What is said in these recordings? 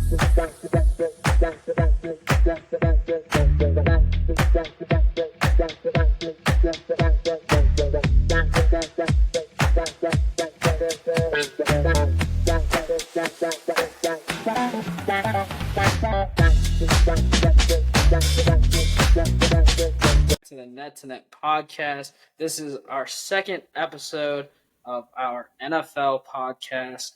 To the Net to Net podcast. This is our second episode of our NFL podcast.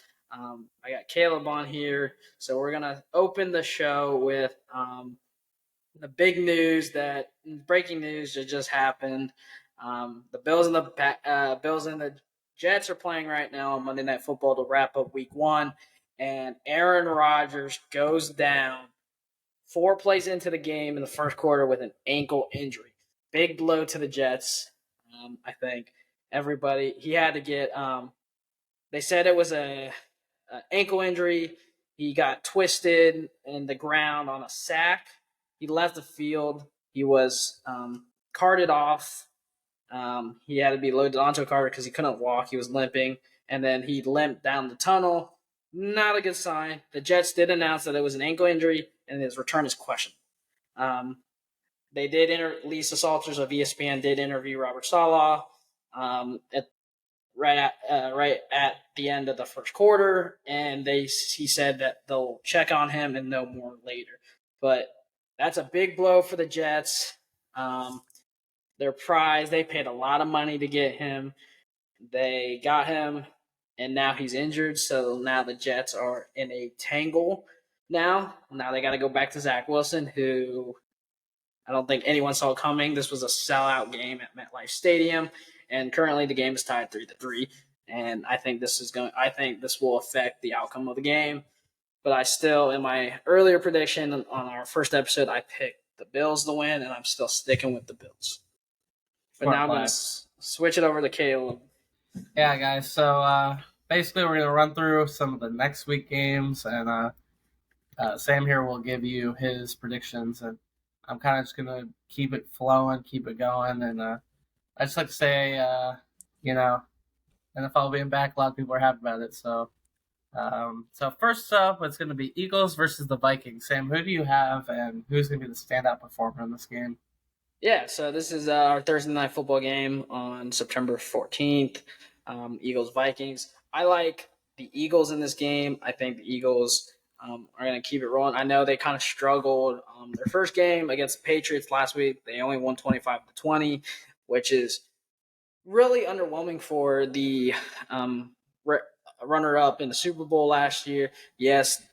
I got Caleb on here, so we're gonna open the show with the big news that breaking news that just happened. The Bills and the Jets are playing right now on Monday Night Football to wrap up Week 1, and Aaron Rodgers goes down 4 plays into the game in the first quarter with an ankle injury. Big blow to the Jets. I think everybody he had to get. They said it was a ankle injury. He got twisted in the ground on a sack. He left the field. He was carted off. He had to be loaded onto a cart because he couldn't walk. He was limping, and then he limped down the tunnel. Not a good sign. The Jets did announce that it was an ankle injury, and his return is questionable. They did Lisa Salters of ESPN did interview Robert Saleh right at the end of the first quarter, and he said that they'll check on him and know more later. But that's a big blow for the Jets. Their prize, they paid a lot of money to get him. They got him, and now he's injured, so now the Jets are in a tangle now. Now they got to go back to Zach Wilson, who I don't think anyone saw coming. This was a sellout game at MetLife Stadium, and currently the game is tied 3-3. And I think this will affect the outcome of the game. But I still, in my earlier prediction on our first episode, I picked the Bills to win, and I'm still sticking with the Bills. But now I'm going to switch it over to Caleb. Yeah, guys. So basically, we're going to run through some of the next week games, and Sam here will give you his predictions, and I'm kind of just going to keep it flowing, keep it going, and I just like to say, NFL being back, a lot of people are happy about it. So first up, it's going to be Eagles versus the Vikings. Sam, who do you have, and who's going to be the standout performer in this game? Yeah, so this is our Thursday night football game on September 14th. Eagles-Vikings. I like the Eagles in this game. I think the Eagles are going to keep it rolling. I know they kind of struggled their first game against the Patriots last week. They only won 25-20, which is really underwhelming for the runner-up in the Super Bowl last year. Yes,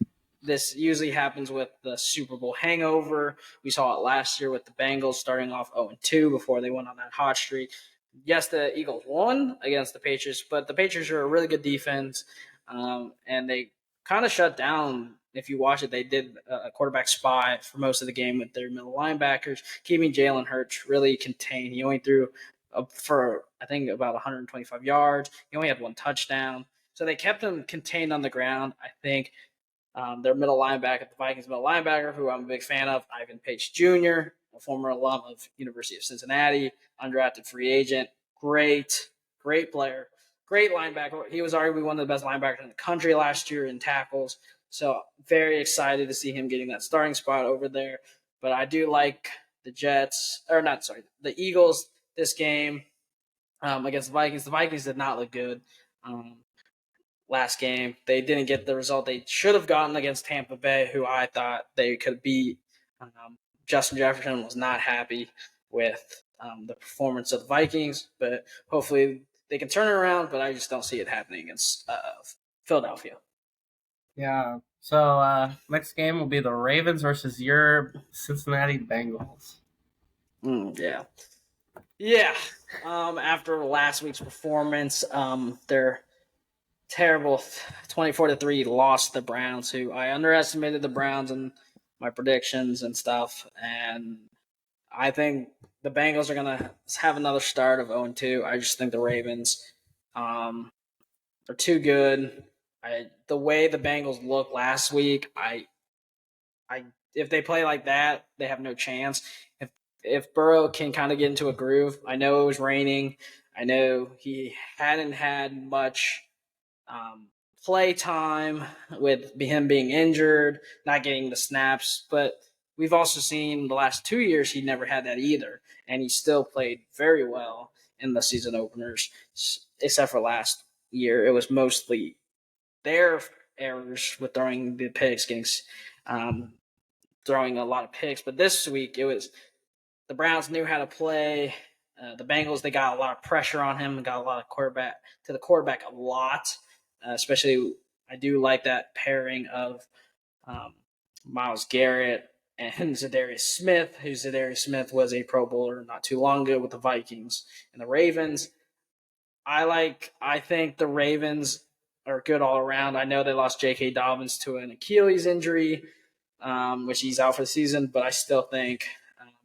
this usually happens with the Super Bowl hangover. We saw it last year with the Bengals starting off 0-2 before they went on that hot streak. Yes, the Eagles won against the Patriots, but the Patriots are a really good defense, and they kind of shut down. If you watch it, they did a quarterback spy for most of the game with their middle linebackers, keeping Jalen Hurts really contained. He only threw for, I think, about 125 yards. He only had one touchdown. So they kept him contained on the ground. I think their middle linebacker, the Vikings middle linebacker, who I'm a big fan of, Ivan Pace Jr., a former alum of University of Cincinnati, undrafted free agent, great player, great linebacker. He was arguably one of the best linebackers in the country last year in tackles. So very excited to see him getting that starting spot over there. But I do like the Eagles this game against the Vikings. The Vikings did not look good. Last game, they didn't get the result they should have gotten against Tampa Bay, who I thought they could beat. Justin Jefferson was not happy with the performance of the Vikings, but hopefully they can turn it around, but I just don't see it happening against Philadelphia. Yeah, so next game will be the Ravens versus your Cincinnati Bengals. Yeah. After last week's performance, they're terrible 24-3 lost the Browns, who I underestimated the Browns in my predictions and stuff, and I think the Bengals are going to have another start of 0-2. I just think the Ravens are too good. The way the Bengals looked last week, if they play like that, they have no chance. If Burrow can kind of get into a groove, I know it was raining. I know he hadn't had much play time with him being injured, not getting the snaps. But we've also seen the last 2 years he never had that either, and he still played very well in the season openers, except for last year. It was mostly their errors with throwing the picks, um, throwing a lot of picks. But this week it was the Browns knew how to play. The Bengals, they got a lot of pressure on him, got a lot of quarterback a lot. Especially, I do like that pairing of um, Myles Garrett and Zadarius Smith, who Zadarius Smith was a Pro Bowler not too long ago with the Vikings and the Ravens. I think the Ravens are good all around. I know they lost J.K. Dobbins to an Achilles injury, which he's out for the season, but I still think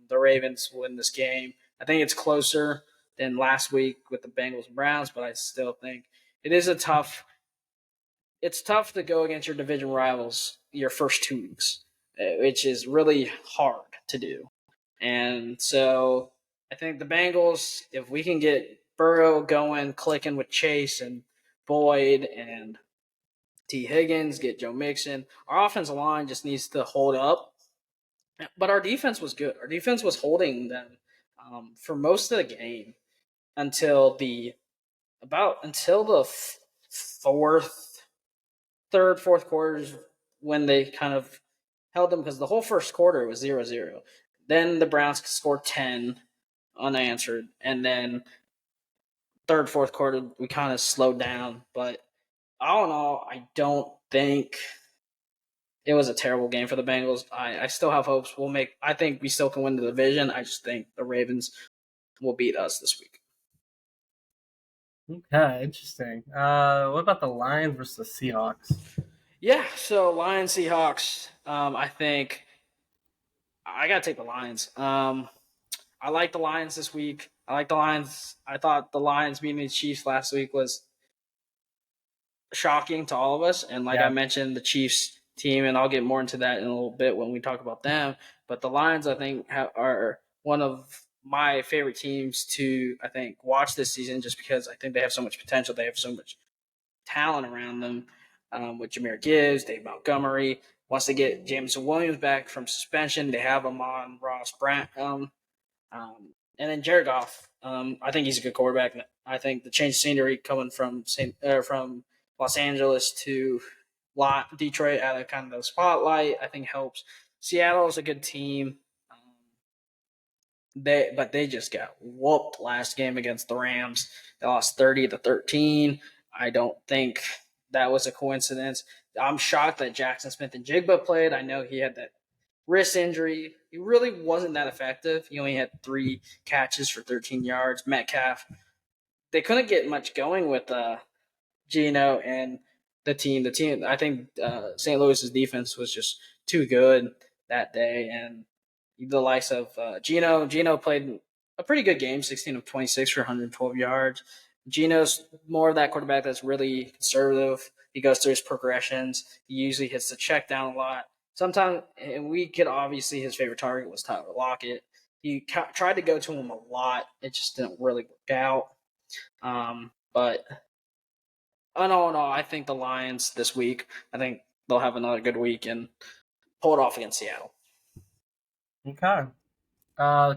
the Ravens win this game. I think it's closer than last week with the Bengals and Browns, but I still think it is it's tough to go against your division rivals your first 2 weeks, which is really hard to do. And so I think the Bengals, if we can get Burrow going, clicking with Chase and Boyd and T. Higgins, get Joe Mixon, our offensive line just needs to hold up. But our defense was good. Our defense was holding them for most of the game until the fourth quarters when they kind of held them because the whole first quarter was 0-0. Then the Browns scored 10 unanswered, and then fourth quarter we kind of slowed down. But all in all, I don't think it was a terrible game for the Bengals. I still have hopes. I think we still can win the division. I just think the Ravens will beat us this week. Okay, interesting. What about the Lions versus the Seahawks? Yeah, so Lions Seahawks. I think I gotta take the Lions. I like the Lions this week. I like the Lions. I thought the Lions beating the Chiefs last week was shocking to all of us. And like I Yeah. mentioned, the Chiefs team, and I'll get more into that in a little bit when we talk about them. But the Lions, I think, are one of my favorite teams to, I think, watch this season just because I think they have so much potential. They have so much talent around them with Jahmyr Gibbs, Dave Montgomery. Once they get Jameson Williams back from suspension, they have Amon Ross Brown. And then Jared Goff, I think he's a good quarterback. I think the change of scenery coming from Los Angeles to Detroit out of kind of the spotlight, I think helps. Seattle is a good team. They just got whooped last game against the Rams. They lost 30-13. I don't think that was a coincidence. I'm shocked that Jackson Smith-Njigba played. I know he had that wrist injury. He really wasn't that effective. He only had 3 catches for 13 yards. Metcalf, they couldn't get much going with Geno and the team. I think St. Louis's defense was just too good that day, and the likes of Geno. Geno played a pretty good game, 16 of 26 for 112 yards. Geno's more of that quarterback that's really conservative. He goes through his progressions. He usually hits the check down a lot. Sometimes, and we could obviously, his favorite target was Tyler Lockett. He tried to go to him a lot. It just didn't really work out. But all in all, I think the Lions this week, I think they'll have another good week and pull it off against Seattle. Okay.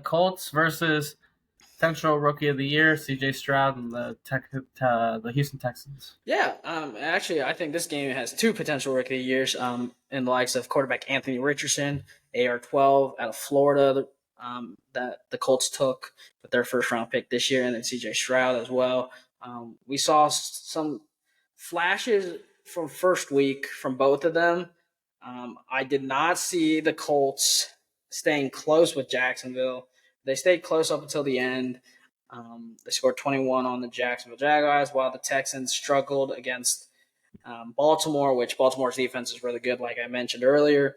Colts versus potential Rookie of the Year, C.J. Stroud, and the Houston Texans. Yeah, actually, I think this game has 2 potential Rookie of the Years in the likes of quarterback Anthony Richardson, AR-12 out of Florida, that the Colts took with their first-round pick this year, and then C.J. Stroud as well. We saw some flashes from first week from both of them. I did not see the Colts staying close with Jacksonville. They stayed close up until the end. They scored 21 on the Jacksonville Jaguars, while the Texans struggled against Baltimore, which Baltimore's defense is really good, like I mentioned earlier.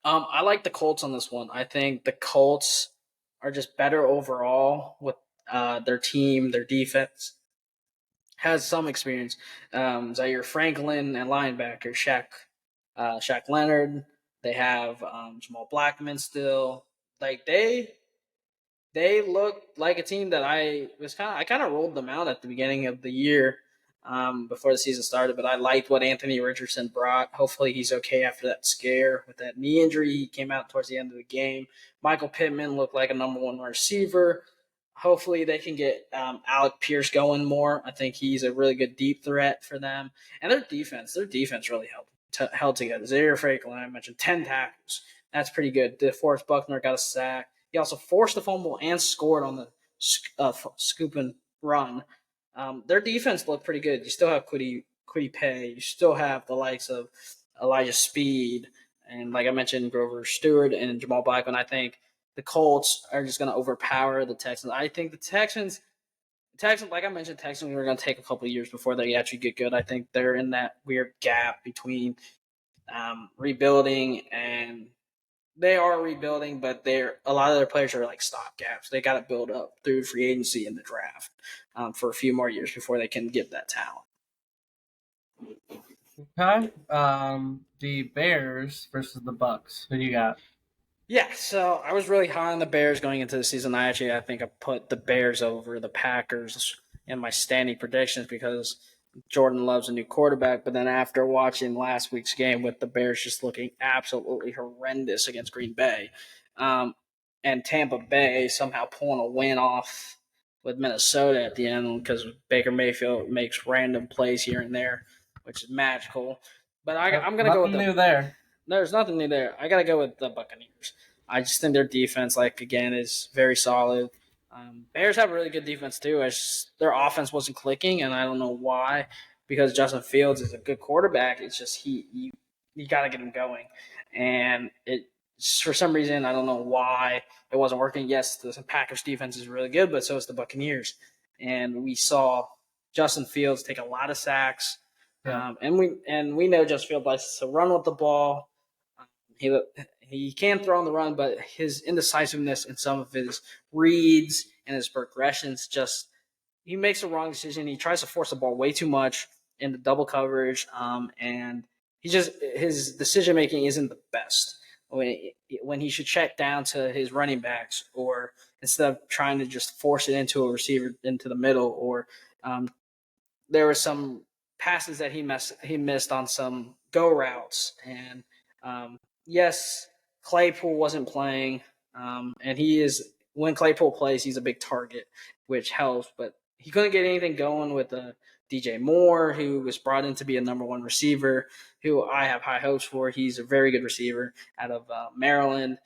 I like the Colts on this one. I think the Colts are just better overall with their team, their defense has some experience. Zaire Franklin and linebacker Shaq Leonard. They have Jamal Blackman still. Like they look like a team that I kind of rolled them out at the beginning of the year. before the season started, but I liked what Anthony Richardson brought. Hopefully he's okay after that scare with that knee injury. He came out towards the end of the game. Michael Pittman looked like a number one receiver. Hopefully they can get Alec Pierce going more. I think he's a really good deep threat for them. And their defense really held together. Zaire Franklin, I mentioned, 10 tackles. That's pretty good. DeForest Buckner got a sack. He also forced a fumble and scored on the scoop and run. Their defense looked pretty good. You still have Kwity Paye. You still have the likes of Elijah Speed and, like I mentioned, Grover Stewart and Jamal Blackman. I think the Colts are just going to overpower the Texans. I think the Texans, like I mentioned, Texans are going to take a couple of years before they actually get good. I think they're in that weird gap between rebuilding and they are rebuilding, but a lot of their players are like stopgaps. They got to build up through free agency and the draft for a few more years before they can get that talent. Okay. The Bears versus the Bucks. Who do you got? Yeah, so I was really high on the Bears going into the season. I think I put the Bears over the Packers in my standing predictions because Jordan Love's a new quarterback. But then after watching last week's game with the Bears just looking absolutely horrendous against Green Bay, and Tampa Bay somehow pulling a win off with Minnesota at the end because Baker Mayfield makes random plays here and there, which is magical. But I'm going to go with new there. There's nothing new there. I got to go with the Buccaneers. I just think their defense, again, is very solid. Bears have a really good defense, too. Their offense wasn't clicking, and I don't know why, because Justin Fields is a good quarterback. It's just you got to get him going. And for some reason, I don't know why it wasn't working. Yes, the Packers defense is really good, but so is the Buccaneers. And we saw Justin Fields take a lot of sacks. Yeah. And we know Justin Fields likes to run with the ball. He can throw on the run, but his indecisiveness in some of his reads and his progressions he makes a wrong decision. He tries to force the ball way too much in the double coverage, and his decision making isn't the best when he should check down to his running backs, or instead of trying to just force it into a receiver into the middle, or there were some passes that he missed on some go routes, and yes, Claypool wasn't playing, and when Claypool plays, he's a big target, which helps. But he couldn't get anything going with DJ Moore, who was brought in to be a number one receiver, who I have high hopes for. He's a very good receiver out of Maryland,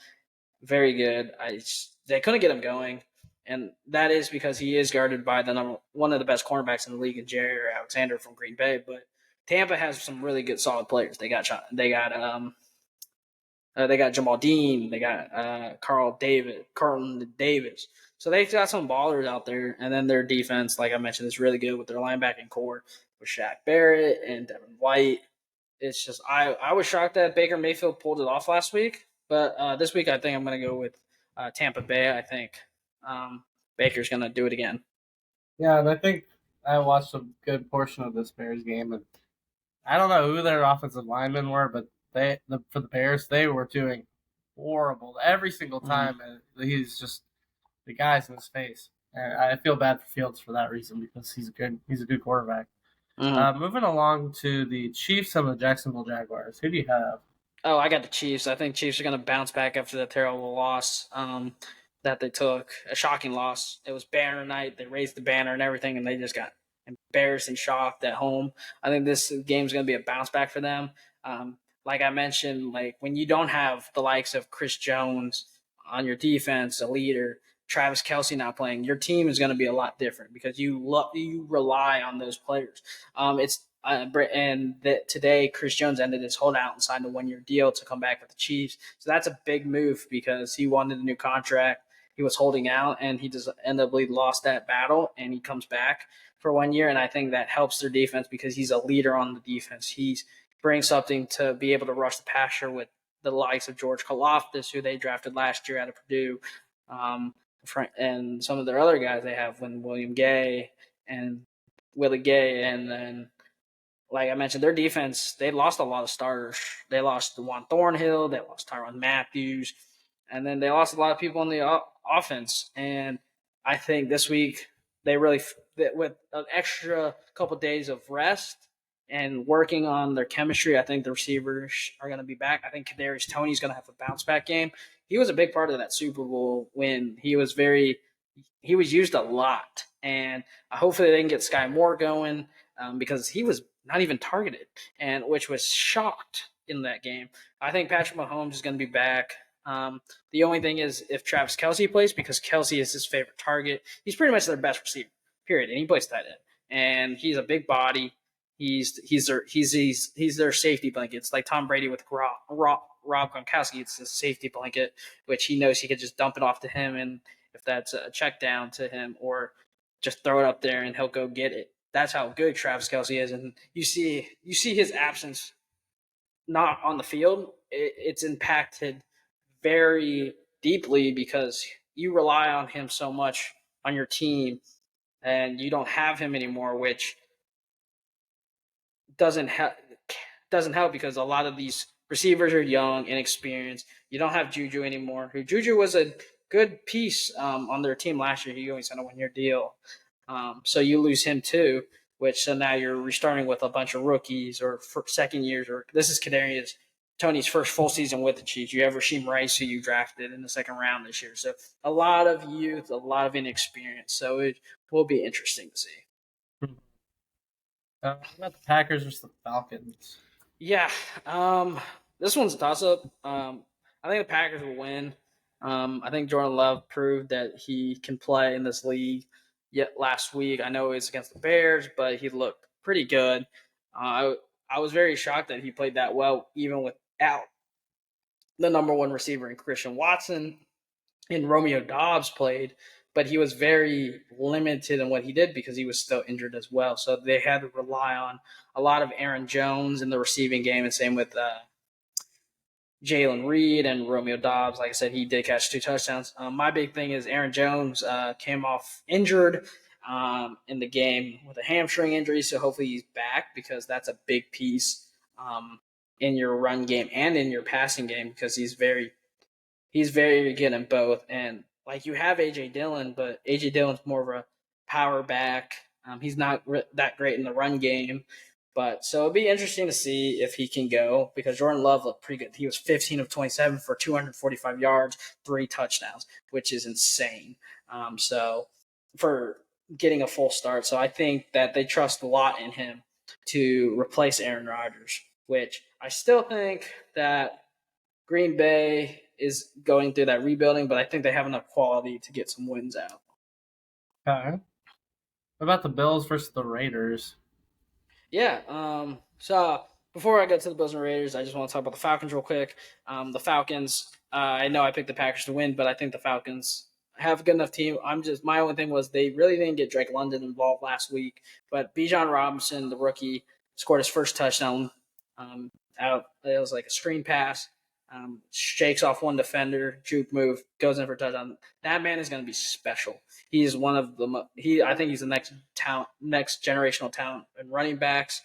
very good. They couldn't get him going, and that is because he is guarded by one of the best cornerbacks in the league, Jaire Alexander from Green Bay. But Tampa has some really good, solid players. They got Jamal Dean. They got Carlton Davis. So they've got some ballers out there. And then their defense, like I mentioned, is really good with their linebacking core with Shaq Barrett and Devin White. It's just I was shocked that Baker Mayfield pulled it off last week. But this week I think I'm going to go with Tampa Bay. I think Baker's going to do it again. Yeah, and I think I watched a good portion of this Bears game, and I don't know who their offensive linemen were, but for the Bears, they were doing horrible every single time. And he's just the guy's in his face. And I feel bad for Fields for that reason because he's a good quarterback. Moving along to the Chiefs and the Jacksonville Jaguars. Who do you have? Oh, I got the Chiefs. I think Chiefs are going to bounce back after that terrible loss that they took. A shocking loss. It was banner night. They raised the banner and everything, and they just got embarrassed and shocked at home. I think this game's going to be a bounce back for them. Like I mentioned, when you don't have the likes of Chris Jones on your defense, a leader, Travis Kelce not playing, your team is going to be a lot different because you rely on those players. Today Chris Jones ended his holdout and signed a 1-year deal to come back with the Chiefs. So that's a big move because he wanted a new contract. He was holding out, and he just ended up lost that battle, and he comes back for 1 year. And I think that helps their defense because he's a leader on the defense. He brings something to be able to rush the passer with the likes of George Karlaftis, who they drafted last year out of Purdue, and some of their other guys they have, William Gay and Willie Gay, and then, like I mentioned, their defense, they lost a lot of starters. They lost DeJuan Thornhill, they lost Tyrann Matthews, and then they lost a lot of people on the offense. And I think this week they with an extra couple days of rest and working on their chemistry, I think the receivers are going to be back. I think Kadarius Toney's going to have a bounce back game. He was a big part of that Super Bowl win. He was used a lot, and hopefully they can get Sky Moore going because he was not even targeted, and which was shocked in that game. I think Patrick Mahomes is going to be back. The only thing is if Travis Kelce plays, because Kelce is his favorite target. He's pretty much their best receiver, period, and he plays tight end. And he's a big body. He's their safety blanket. It's like Tom Brady with Rob Gronkowski. It's his safety blanket, which he knows he could just dump it off to him, and if that's a check down to him, or just throw it up there and he'll go get it. That's how good Travis Kelce is, and you see his absence not on the field. It's impacted very deeply because you rely on him so much on your team, and you don't have him anymore, which doesn't help because a lot of these receivers are young, inexperienced. You don't have Juju anymore. Juju was a good piece on their team last year. He only signed a 1-year deal, so you lose him too. So now you're restarting with a bunch of rookies or second years. Or this is Kadarius Toney's first full season with the Chiefs. You have Rasheem Rice, who you drafted in the second round this year. So a lot of youth, a lot of inexperience. So it will be interesting to see. What about the Packers versus the Falcons? Yeah, this one's a toss-up. I think the Packers will win. I think Jordan Love proved that he can play in this league. Yet last week, I know it was against the Bears, but he looked pretty good. I was very shocked that he played that well, even without the number one receiver in Christian Watson. And Romeo Doubs played, but he was very limited in what he did because he was still injured as well. So they had to rely on a lot of Aaron Jones in the receiving game, and same with Jalen Reed and Romeo Doubs. Like I said, he did catch 2 touchdowns. My big thing is Aaron Jones came off injured in the game with a hamstring injury, so hopefully he's back because that's a big piece in your run game and in your passing game because he's very good in both. And like you have AJ Dillon, but AJ Dillon's more of a power back. He's not that great in the run game. But so it'll be interesting to see if he can go because Jordan Love looked pretty good. He was 15 of 27 for 245 yards, 3 touchdowns, which is insane. So for getting a full start. So I think that they trust a lot in him to replace Aaron Rodgers, which I still think that Green Bay is going through that rebuilding, but I think they have enough quality to get some wins out. Okay. What about the Bills versus the Raiders? Yeah. So before I get to the Bills and Raiders, I just want to talk about the Falcons real quick. The Falcons. I know I picked the Packers to win, but I think the Falcons have a good enough team. My only thing was they really didn't get Drake London involved last week, but Bijan Robinson, the rookie, scored his first touchdown. Out. It was like a screen pass. Shakes off one defender, juke move, goes in for a touchdown. That man is going to be special. He's one of the. I think he's the next generational talent in running backs.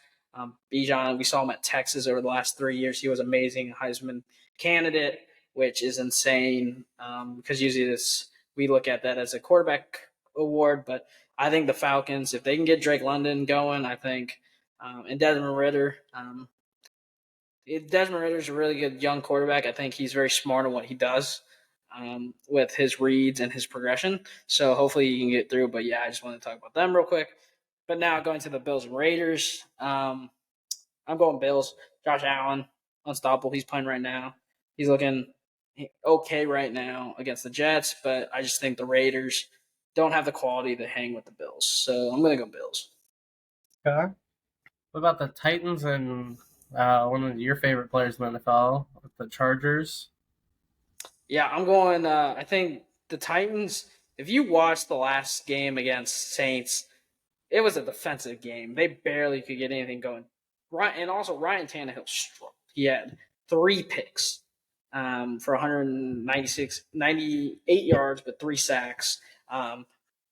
Bijan, we saw him at Texas over the last 3 years. He was amazing, Heisman candidate, which is insane because usually we look at that as a quarterback award. But I think the Falcons, if they can get Drake London going, I think, and Desmond Ritter. Desmond Ritter's a really good young quarterback. I think he's very smart in what he does with his reads and his progression. So hopefully he can get through. But yeah, I just want to talk about them real quick. But now going to the Bills and Raiders. I'm going Bills. Josh Allen, unstoppable. He's playing right now. He's looking okay right now against the Jets, but I just think the Raiders don't have the quality to hang with the Bills. So I'm going to go Bills. Okay. What about the Titans and one of your favorite players in the NFL, the Chargers? Yeah, I'm going. I think the Titans. If you watch the last game against Saints, it was a defensive game. They barely could get anything going. Right, and also Ryan Tannehill struggled. He had 3 picks for 98 yards, but 3 sacks.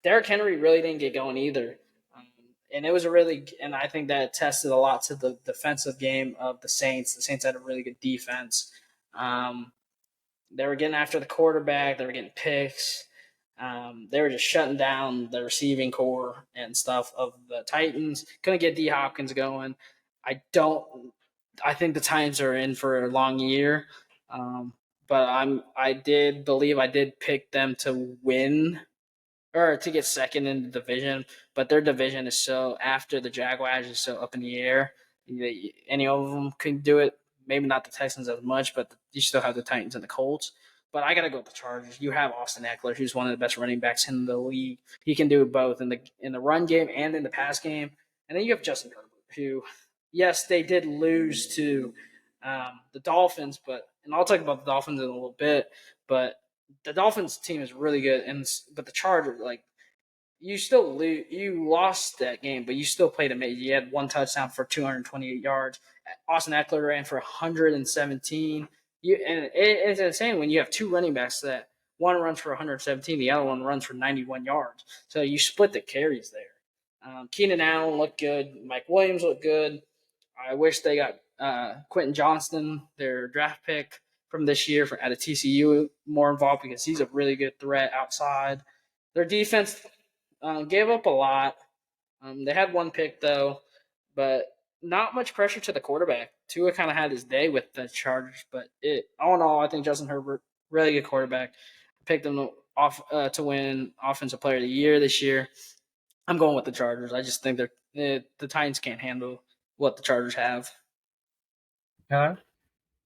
Derrick Henry really didn't get going either. And it was and I think that tested a lot to the defensive game of the Saints. The Saints had a really good defense. They were getting after the quarterback. They were getting picks. They were just shutting down the receiving core and stuff of the Titans. Couldn't get D Hopkins going. I don't. I think the Titans are in for a long year, but I did believe I did pick them to win or to get second in the division, but their division is so after the Jaguars is so up in the air. Any of them can do it. Maybe not the Texans as much, but you still have the Titans and the Colts. But I gotta go with the Chargers. You have Austin Eckler, who's one of the best running backs in the league. He can do both in the run game and in the pass game. And then you have Justin Herbert, who, yes, they did lose to the Dolphins, and I'll talk about the Dolphins in a little bit. But the Dolphins team is really good, but the Chargers, like, you lost that game, but you still played amazing. You had one touchdown for 228 yards. Austin Eckler ran for 117. It's insane when you have two running backs that one runs for 117, the other one runs for 91 yards. So you split the carries there. Keenan Allen looked good. Mike Williams looked good. I wish they got Quentin Johnston, their draft pick from this year out of TCU, more involved because he's a really good threat outside. Their defense gave up a lot. They had one pick though, but not much pressure to the quarterback. Tua kind of had his day with the Chargers, but all in all, I think Justin Herbert, really good quarterback. Picked him off to win Offensive Player of the Year this year. I'm going with the Chargers. I just think the Titans can't handle what the Chargers have. Okay.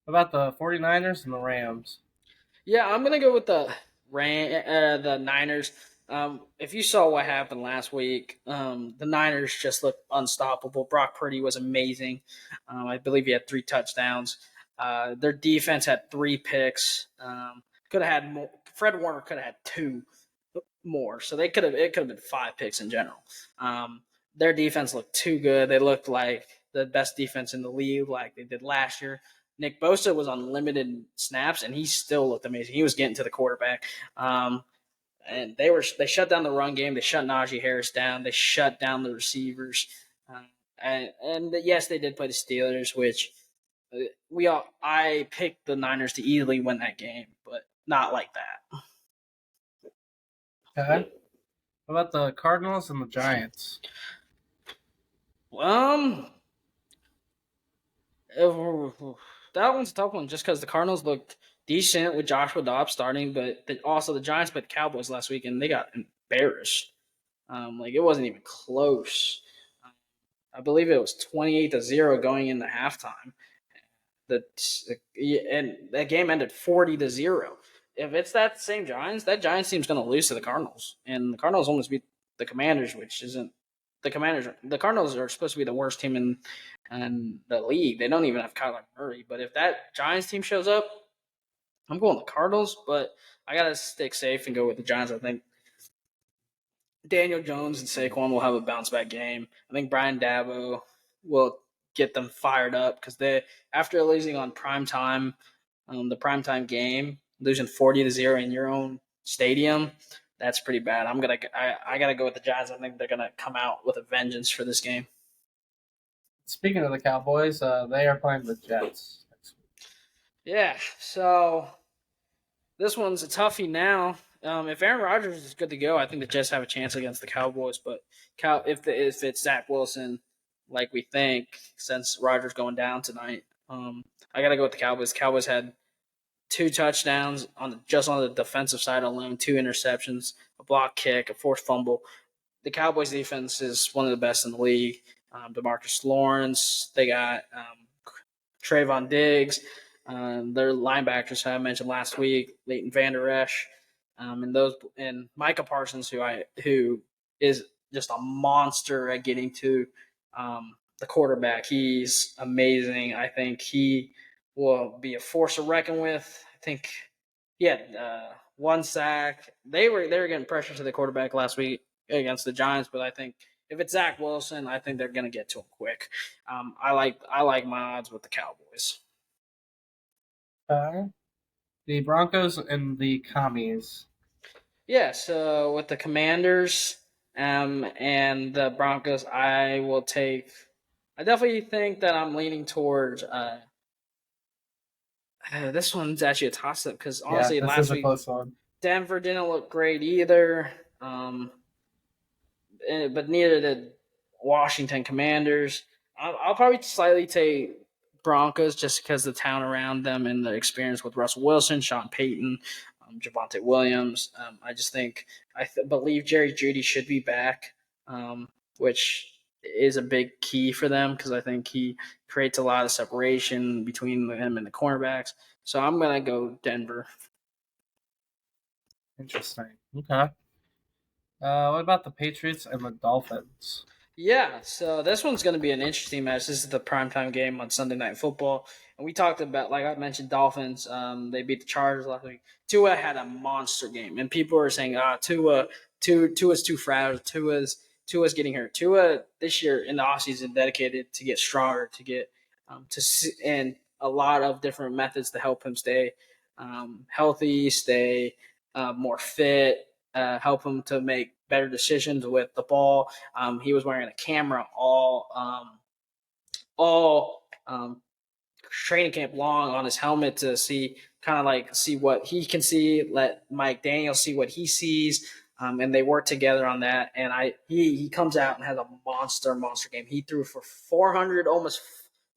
About the 49ers and the Rams? Yeah, I'm gonna go with the Niners. If you saw what happened last week, the Niners just looked unstoppable. Brock Purdy was amazing. I believe he had 3 touchdowns. Their defense had 3 picks. Could have had more. Fred Warner could have had 2 more, so it could have been 5 picks in general. Their defense looked too good. They looked like the best defense in the league, like they did last year. Nick Bosa was on limited snaps, and he still looked amazing. He was getting to the quarterback, and they shut down the run game. They shut Najee Harris down. They shut down the receivers, and yes, they did play the Steelers, which I picked the Niners to easily win that game, but not like that. Okay. How about the Cardinals and the Giants? Um, that one's a tough one just because the Cardinals looked decent with Joshua Dobbs starting, but also the Giants played the Cowboys last week and they got embarrassed. Like it wasn't even close. I believe it was 28-0 going into halftime. And that game ended 40-0. If it's that same Giants, that Giants team's going to lose to the Cardinals, and the Cardinals almost beat the Commanders, which isn't the Commanders. The Cardinals are supposed to be the worst team in the league. They don't even have Kyler Murray. But if that Giants team shows up, I'm going the Cardinals. But I got to stick safe and go with the Giants. I think Daniel Jones and Saquon will have a bounce back game. I think Brian Dabo will get them fired up because they, after losing on prime time, the primetime game, losing 40-0 in your own stadium, that's pretty bad. I gotta go with the Giants. I think they're gonna come out with a vengeance for this game. Speaking of the Cowboys, they are playing the Jets next week. Yeah, so this one's a toughie now. If Aaron Rodgers is good to go, I think the Jets have a chance against the Cowboys. But if it's Zach Wilson, like we think, since Rodgers going down tonight, I got to go with the Cowboys. Cowboys had 2 touchdowns just on the defensive side alone, 2 interceptions, a block kick, a forced fumble. The Cowboys defense is one of the best in the league. DeMarcus Lawrence, they got Trayvon Diggs, their linebackers I mentioned last week, Leighton Vander Esch, and Micah Parsons, who is just a monster at getting to the quarterback. He's amazing. I think he will be a force to reckon with. I think he had 1 sack. They were getting pressure to the quarterback last week against the Giants, but I think if it's Zach Wilson, I think they're going to get to him quick. I like my odds with the Cowboys. The Broncos and the Commies. Yeah, so with the Commanders and the Broncos, I will take. I definitely think that I'm leaning towards. This one's actually a toss up because honestly, this last is a week close one. Denver didn't look great either. But neither did Washington Commanders. I'll probably slightly take Broncos just because the town around them and the experience with Russell Wilson, Sean Payton, Javonte Williams. I just think believe Jerry Jeudy should be back, which is a big key for them because I think he creates a lot of separation between him and the cornerbacks. So I'm gonna go Denver. Interesting. Okay. What about the Patriots and the Dolphins? Yeah, so this one's going to be an interesting match. This is the primetime game on Sunday Night Football. And we talked about, like I mentioned, Dolphins. They beat the Chargers last week. Tua had a monster game. And people are saying, Tua's too fragile. Tua's getting hurt. Tua this year in the offseason dedicated to get stronger, to get and a lot of different methods to help him stay healthy, stay more fit, help him to make better decisions with the ball. He was wearing a camera all training camp long on his helmet to see what he can see. Let Mike Daniels see what he sees, and they work together on that. And he comes out and has a monster game. He threw for 400, almost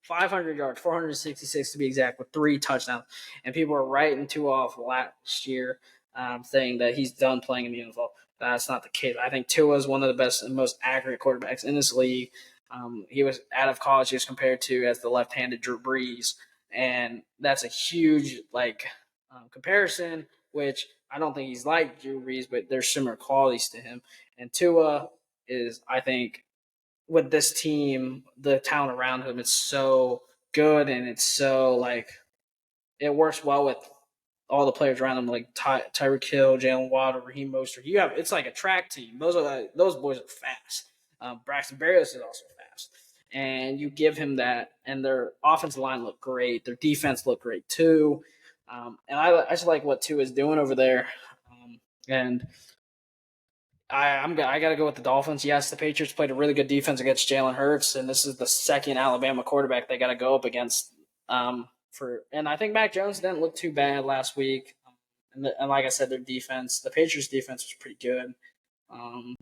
500 yards, 466 to be exact, with 3 touchdowns. And people were writing Tua off last year, saying that he's done playing in the NFL. That's not the case. I think Tua is one of the best and most accurate quarterbacks in this league. He was out of college. He was compared to as the left-handed Drew Brees, and that's a huge comparison. Which I don't think he's like Drew Brees, but there's similar qualities to him. And Tua is, I think, with this team, the talent around him, it's so good, and it's so it works well with all the players around him, like Tyreek Hill, Jalen Waddle, Raheem Mostert. It's like a track team. Those boys are fast. Braxton Berrios is also fast, and you give him that, and their offensive line looked great. Their defense looked great too, and I just like what Tua is doing over there. And I got to go with the Dolphins. Yes, the Patriots played a really good defense against Jalen Hurts, and this is the second Alabama quarterback they got to go up against. And I think Mac Jones didn't look too bad last week. And like I said, their defense, the Patriots' defense was pretty good. Um,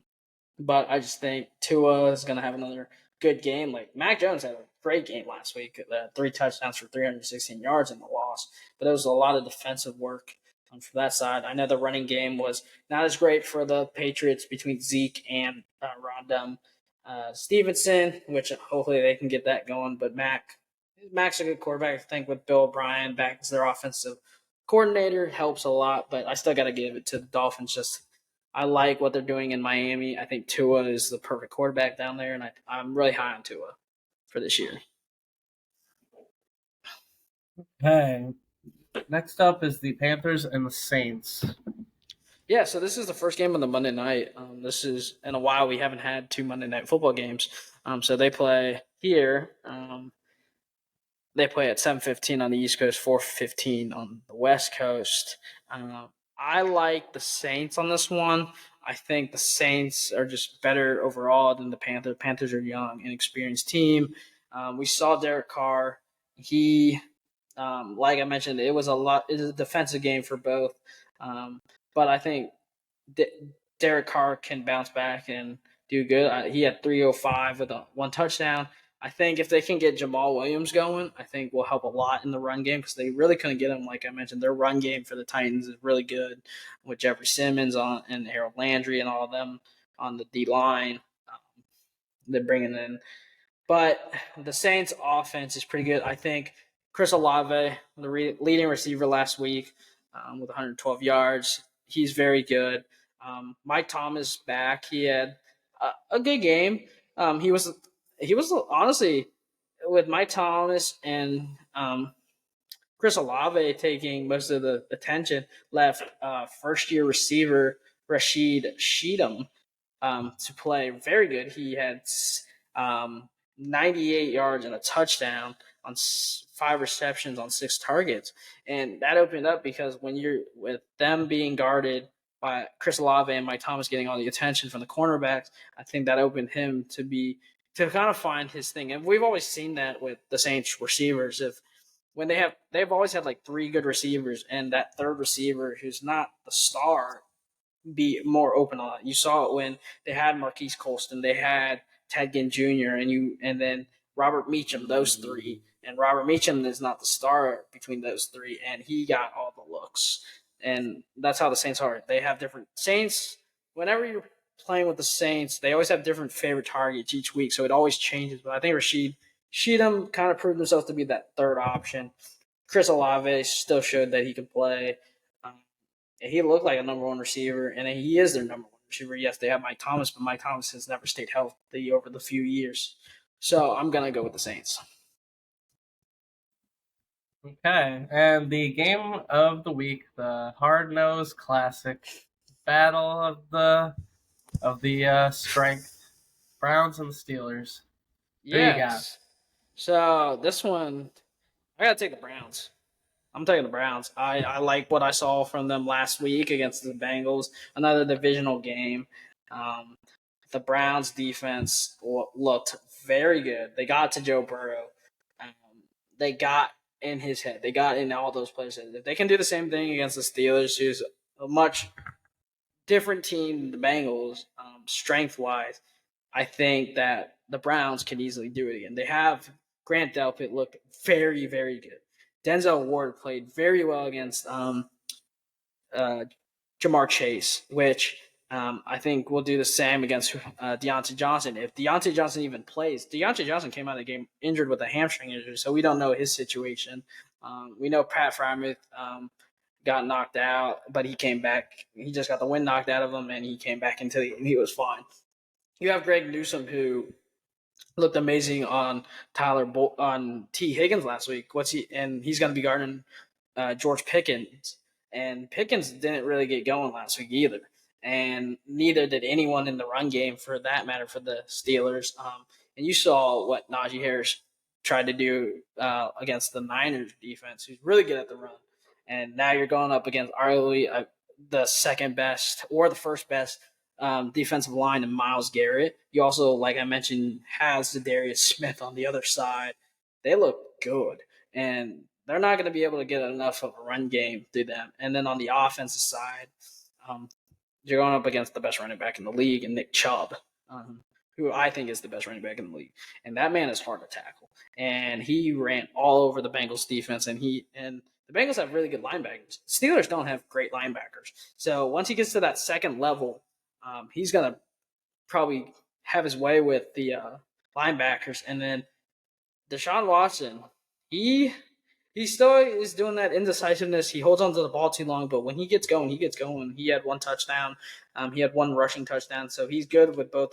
but I just think Tua is going to have another good game. Like Mac Jones had a great game last week, 3 touchdowns for 316 yards in the loss. But there was a lot of defensive work for that side. I know the running game was not as great for the Patriots between Zeke and Rondell Stevenson, which hopefully they can get that going. But Mac's a good quarterback. I think with Bill O'Brien back as their offensive coordinator helps a lot. But I still got to give it to the Dolphins. Just I like what they're doing in Miami. I think Tua is the perfect quarterback down there, and I'm really high on Tua for this year. Okay. Next up is the Panthers and the Saints. Yeah, so this is the first game of the Monday night. This is in a while we haven't had 2 Monday night football games. So they play here. They play at 7:15 on the East Coast, 4:15 on the West Coast. I like the Saints on this one. I think the Saints are just better overall than the Panthers. Panthers are a young, inexperienced team. We saw Derek Carr. He, like I mentioned, it was a defensive game for both. But I think Derek Carr can bounce back and do good. He had 305 with 1 touchdown. I think if they can get Jamal Williams going, I think will help a lot in the run game because they really couldn't get him. Like I mentioned, their run game for the Titans is really good with Jeffrey Simmons and Harold Landry and all of them on the D line. They're bringing in, but the Saints' offense is pretty good. I think Chris Olave, the leading receiver last week, with 112 yards, he's very good. Mike Thomas back, he had a good game. He was honestly with Mike Thomas and Chris Olave taking most of the attention. Left first year receiver Rashid Sheedham to play very good. He had 98 yards and a touchdown on 5 receptions on 6 targets, and that opened up because when you're with them being guarded by Chris Olave and Mike Thomas getting all the attention from the cornerbacks, I think that opened him to kind of find his thing. And we've always seen that with the Saints receivers. when they've always had like three good receivers, and that third receiver who's not the star be more open on it. You saw it when they had Marquise Colston, they had Ted Ginn Jr. and then Robert Meacham, those three. And Robert Meacham is not the star between those three, and he got all the looks. And that's how the Saints are. They have different Saints. Whenever you're playing with the Saints, they always have different favorite targets each week, so it always changes. But I think Rashid Sheedham kind of proved himself to be that third option. Chris Olave still showed that he could play. Um, he looked like a number one receiver, and he is their number one receiver. Yes, they have Mike Thomas, but Mike Thomas has never stayed healthy over the few years. So I'm going to go with the Saints. Okay, and the game of the week, the hard-nosed classic battle of the strength, Browns and the Steelers. Who you got? Yes. So this one, I got to take the Browns. I'm taking the Browns. I like what I saw from them last week against the Bengals, another divisional game. Um, the Browns defense looked very good. They got to Joe Burrow. Um, they got in his head. They got in all those players' heads. If they can do the same thing against the Steelers, who's a much different team than the Bengals, strength wise, I think that the Browns can easily do it again. They have Grant Delpit looked very, very good. Denzel Ward played very well against uh, Jamar Chase, which I think will do the same against Deontay Johnson. If Deontay Johnson even plays, Deontay Johnson came out of the game injured with a hamstring injury, so we don't know his situation. We know Pat Frymuth got knocked out, but he came back. He just got the wind knocked out of him, and he came back into the game. He was fine. You have Greg Newsome, who looked amazing on on T Higgins last week. And he's going to be guarding George Pickens, and Pickens didn't really get going last week either, and neither did anyone in the run game for that matter for the Steelers. And you saw what Najee Harris tried to do against the Niners defense, who's really good at the run. And now you're going up against arguably the second best or the first best defensive line and Myles Garrett. You also, like I mentioned, has Darius Smith on the other side. They look good, and they're not going to be able to get enough of a run game through them. And then on the offensive side, you're going up against the best running back in the league, and Nick Chubb, who I think is the best running back in the league. And that man is hard to tackle. And he ran all over the Bengals defense, and the Bengals have really good linebackers. Steelers don't have great linebackers. So once he gets to that second level, he's going to probably have his way with the linebackers. And then Deshaun Watson, he still is doing that indecisiveness. He holds onto the ball too long, but when he gets going, he gets going. He had one touchdown. He had one rushing touchdown, so he's good with both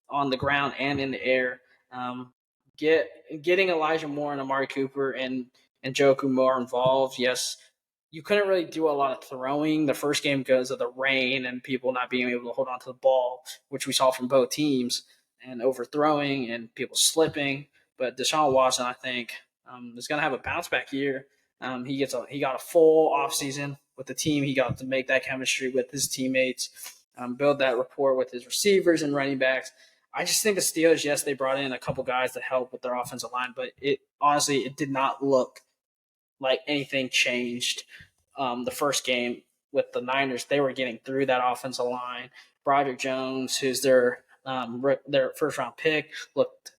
on the ground and in the air. Getting Elijah Moore and Amari Cooper and Njoku more involved, yes. You couldn't really do a lot of throwing the first game because of the rain and people not being able to hold on to the ball, which we saw from both teams, and overthrowing and people slipping. But Deshaun Watson, I think, is going to have a bounce back year. He got a full offseason with the team. He got to make that chemistry with his teammates, build that rapport with his receivers and running backs. I just think the Steelers, yes, they brought in a couple guys to help with their offensive line, but it did not look like anything changed. The first game with the Niners, they were getting through that offensive line. Broderick Jones, who's their first round pick, looked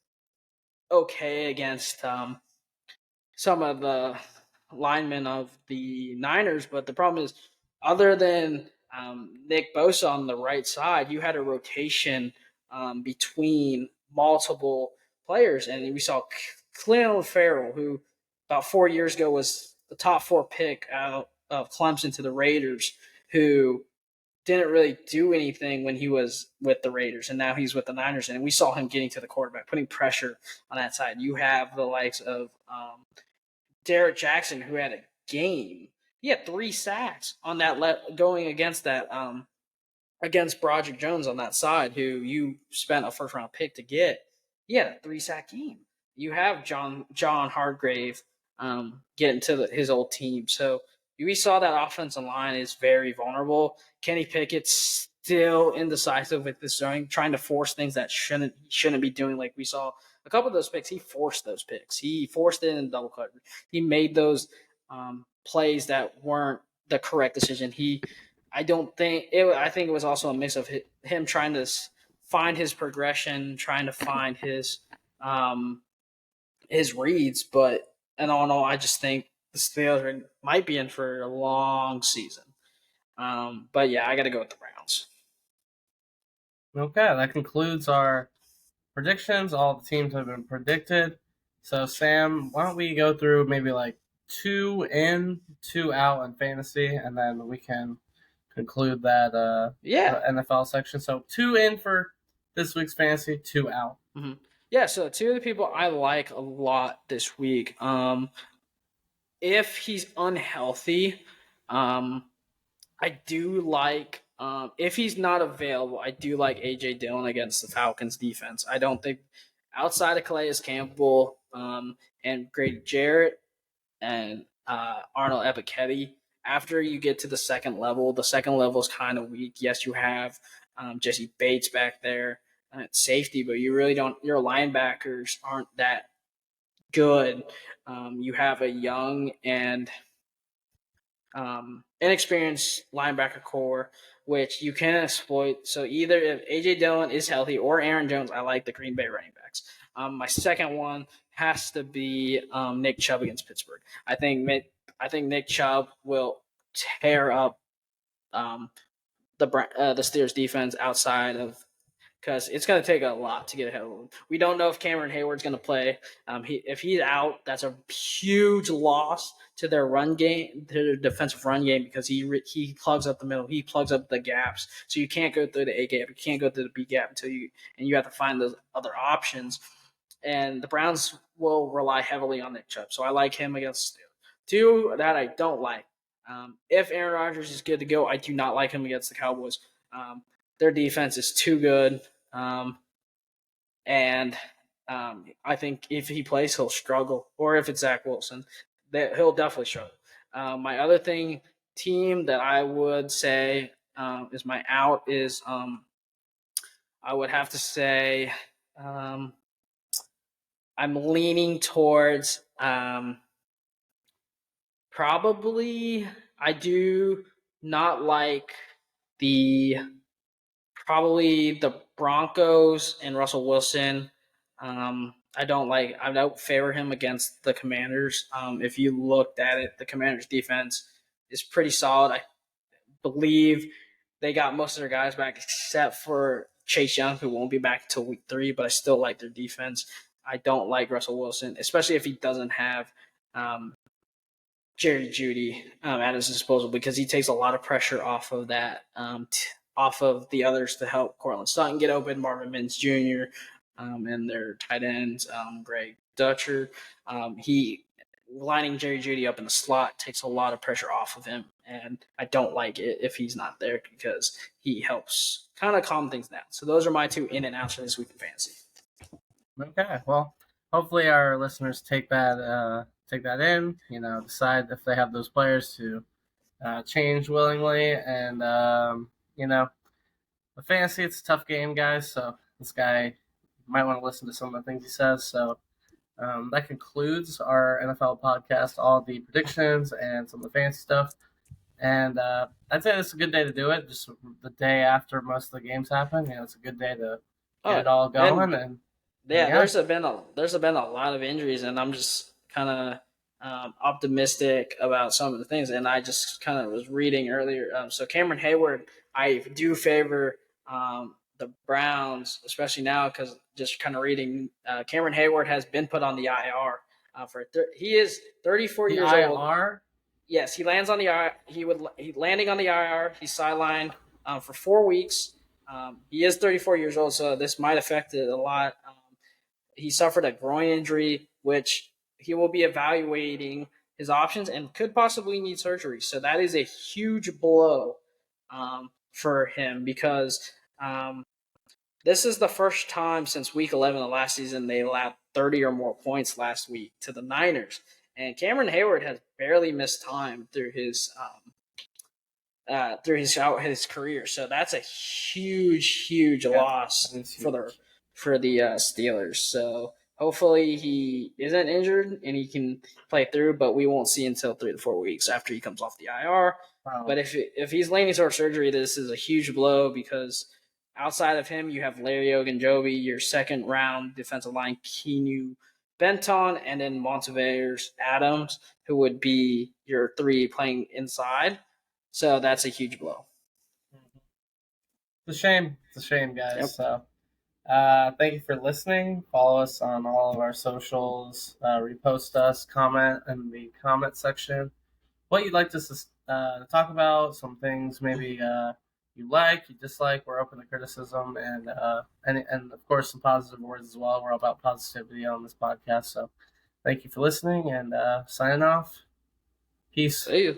okay against some of the linemen of the Niners, but the problem is, other than Nick Bosa on the right side, you had a rotation between multiple players, and we saw Clelin Ferrell, who about 4 years ago was the top 4 pick out of Clemson to the Raiders, who didn't really do anything when he was with the Raiders, and now he's with the Niners, and we saw him getting to the quarterback, putting pressure on that side. You have the likes of Derek Jackson, who had a game. He had 3 sacks on that going against that against Broderick Jones on that side, who you spent a first round pick to get. He had a 3-sack game. You have John Hargrave getting to his old team. So we saw that offensive line is very vulnerable. Kenny Pickett's still indecisive with his throwing, trying to force things that shouldn't be doing. Like we saw a couple of those picks, he forced those picks. He forced it in double coverage. He made those plays that weren't the correct decision. I don't think it. I think it was also a mix of him trying to find his progression, trying to find his reads. But and all in all, I just think the Steelers might be in for a long season. But yeah, I got to go with the Browns. Okay, that concludes our predictions. All the teams have been predicted. So, Sam, why don't we go through maybe like 2 in, 2 out in fantasy, and then we can conclude that Yeah. NFL section. So, 2 in for this week's fantasy, 2 out. Mm-hmm. Yeah, so two of the people I like a lot this week. If he's unhealthy, I do like. If he's not available, I do like AJ Dillon against the Falcons defense. I don't think outside of Calais Campbell and Grady Jarrett and Arnold Ebiketie, after you get to the second level is kind of weak. Yes, you have Jesse Bates back there at safety, but you really don't. Your linebackers aren't that good. You have a young and inexperienced linebacker core, which you can exploit. So either if AJ Dillon is healthy or Aaron Jones, I like the Green Bay running backs. My second one has to be Nick Chubb against Pittsburgh. I think Nick Chubb will tear up the Steelers defense outside of because it's going to take a lot to get ahead of him. We don't know if Cameron Hayward's going to play. If he's out, that's a huge loss to their run game, to their defensive run game, because he plugs up the middle, he plugs up the gaps. So you can't go through the A gap, you can't go through the B gap and you have to find those other options. And the Browns will rely heavily on Nick Chubb, so I like him against the Steelers. Two that I don't like. If Aaron Rodgers is good to go, I do not like him against the Cowboys. Their defense is too good. And I think if he plays, he'll struggle. Or if it's Zach Wilson, he'll definitely struggle. My other team that I would say is my out is I would have to say I'm leaning towards probably I do not like probably the Broncos and Russell Wilson. I don't favor him against the Commanders. If you looked at it, the Commanders defense is pretty solid. I believe they got most of their guys back except for Chase Young, who won't be back until week 3, but I still like their defense. I don't like Russell Wilson, especially if he doesn't have Jerry Jeudy at his disposal, because he takes a lot of pressure off of that, off of the others to help Cortland Sutton get open, Marvin Mims Jr., and their tight ends, Greg Dutcher. He lining Jerry Jeudy up in the slot takes a lot of pressure off of him, and I don't like it if he's not there because he helps kind of calm things down. So those are my 2 in and outs for this week in fantasy. Okay, well, hopefully our listeners take that in. Decide if they have those players to change willingly, and the fantasy, it's a tough game, guys. So this guy might want to listen to some of the things he says. So that concludes our NFL podcast, all the predictions and some of the fantasy stuff. And I'd say it's a good day to do it. Just the day after most of the games happen. It's a good day to get it all going. And there's been a lot of injuries, and I'm just kind of optimistic about some of the things. And I just kind of was reading earlier. So Cameron Hayward, I do favor the Browns, especially now, because just kind of reading, Cameron Hayward has been put on the IR he is 34 years old. IR? Yes, he lands on the IR. He landing on the IR. He's sidelined for 4 weeks. He is 34 years old, so this might affect it a lot. He suffered a groin injury, which he will be evaluating his options and could possibly need surgery. So that is a huge blow for him, because this is the first time since week 11 of last season they allowed 30 or more points last week to the Niners. And Cameron Hayward has barely missed time through his through his career. So that's a huge loss for the Steelers. So hopefully he isn't injured and he can play through, but we won't see until 3 to 4 weeks after he comes off the IR. Wow. But if he's leaning towards surgery, this is a huge blow because outside of him, you have Larry Ogunjobi, your second round defensive line, Keanu Benton, and then Montevious Adams, who would be your 3 playing inside. So that's a huge blow. It's a shame. It's a shame, guys. Yep. So thank you for listening. Follow us on all of our socials. Repost us. Comment in the comment section what you'd like us to talk about. Some things maybe you like, you dislike. We're open to criticism and of course some positive words as well. We're all about positivity on this podcast. So thank you for listening and signing off. Peace. See you.